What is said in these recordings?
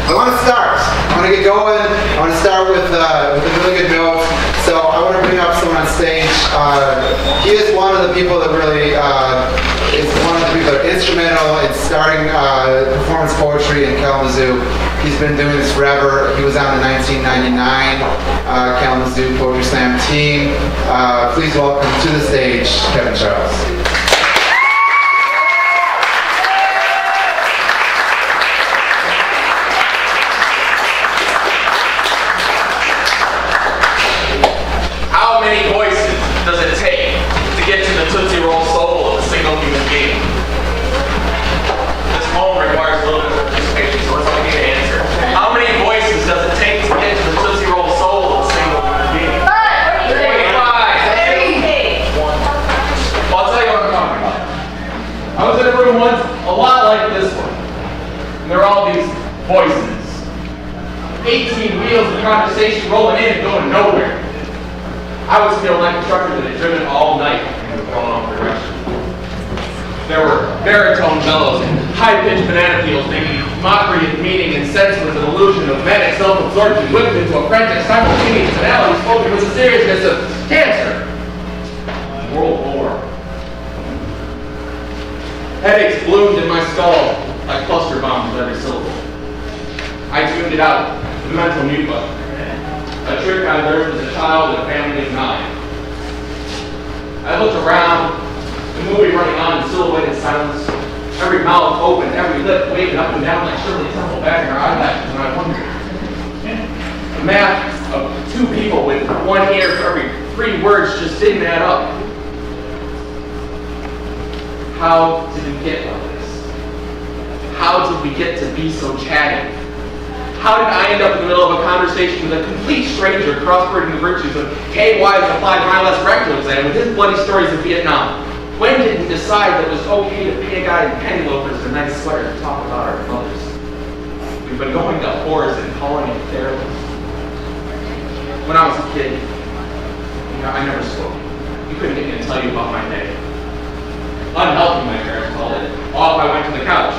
I want to start. I want to get going. I want to start with a really good note. So I want to bring up someone on stage. He is one of the people that really is one of the people that are instrumental in starting performance poetry in Kalamazoo. He's been doing this forever. He was on the 1999 Kalamazoo Poetry Slam team. Please welcome to the stage, Kevin Charles. How many voices does it take to get to the Tootsie Roll soul of a single human being? This poem requires a little bit of participation, so let's all get an answer. How many voices does it take to get to the Tootsie Roll soul of a single human being? 25. Well, I'll tell you what I'm talking about. I was in a room once, a lot like this one, and there were all these voices. 18 wheels of conversation rolling in and going nowhere. I was feeling like a trucker that had driven all night in the wrong direction. There were baritone bellows and high-pitched banana peels making mockery of meaning and sense with an illusion of manic self-absorption whipped into a frantic simultaneous finality spoken with the seriousness of cancer. World War. Headaches bloomed in my skull like cluster bombs with every syllable. I tuned it out with a mental mute button. A trick I learned as a child and a family of 9. I looked around, the movie running on in silhouetted silence, every mouth open, every lip waving up and down like Shirley Temple batting her eyelashes, and I wondered. The math of 2 people with 1 ear for every 3 words just didn't add up. How did we get like this? How did we get to be so chatty? How did I end up in the middle of a conversation with a complete stranger cross-breeding the virtues of KY's applied mindless rectal exam with his bloody stories of Vietnam? When did we decide that it was okay to pay a guy in penny loafers and a nice sweater to talk about our mothers? We've been going to whores and calling it therapy. When I was a kid, I never spoke. You couldn't get me to tell you about my day. Unhealthy, my parents called it. Off I went to the couch.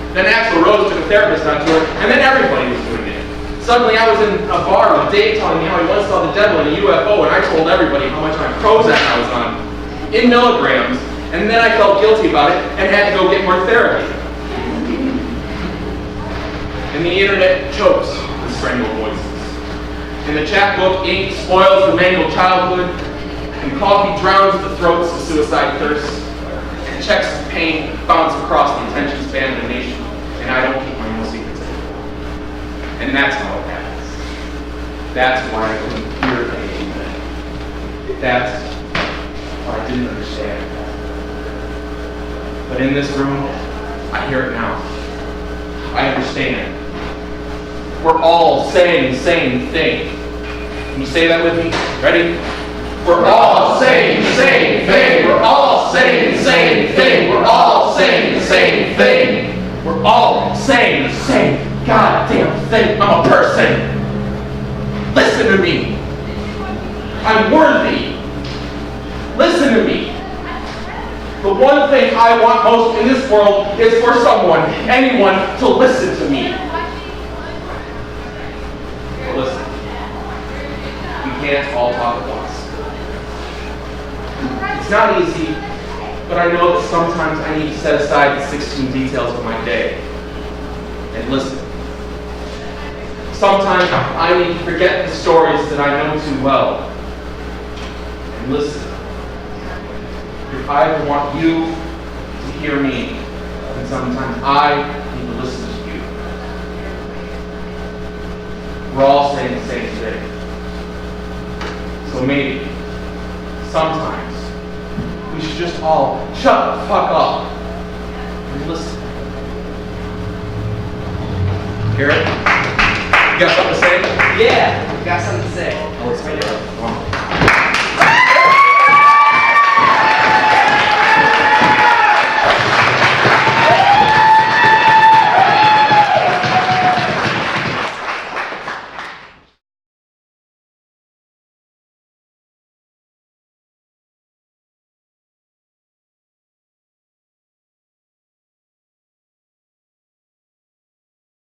Then Axl Rose took a therapist on tour, and then everybody was doing it. Suddenly I was in a bar with Dave telling me how he once saw the devil in a UFO, and I told everybody how much my Prozac I was on, in milligrams, and then I felt guilty about it and had to go get more therapy. And the internet chokes with strangled voices. In the chapbook, ink spoils the mangled childhood, and coffee drowns the throats of suicide thirst. Checks of pain bounce across the attention span of the nation, and I don't keep my own secrets anymore. And that's how it happens. That's why I couldn't hear anything. That's what I didn't understand. But in this room, I hear it now. I understand. We're all saying the same thing. Can you say that with me? Ready? We're all saying the same thing. We're all saying the same thing. We're all saying the same thing. We're all saying the same goddamn thing. I'm a person. Listen to me. I'm worthy. Listen to me. The one thing I want most in this world is for someone, anyone, to listen to me. But listen. We can't all talk at once. It's not easy, but I know that sometimes I need to set aside the 16 details of my day and listen. Sometimes I need to forget the stories that I know too well and listen. If I ever want you to hear me, then sometimes I need to listen to you. We're all saying the same thing. So maybe, sometimes, we should just all shut the fuck up and listen. Garrett, you got something to say? Yeah, got something to say. Oh, let's get it.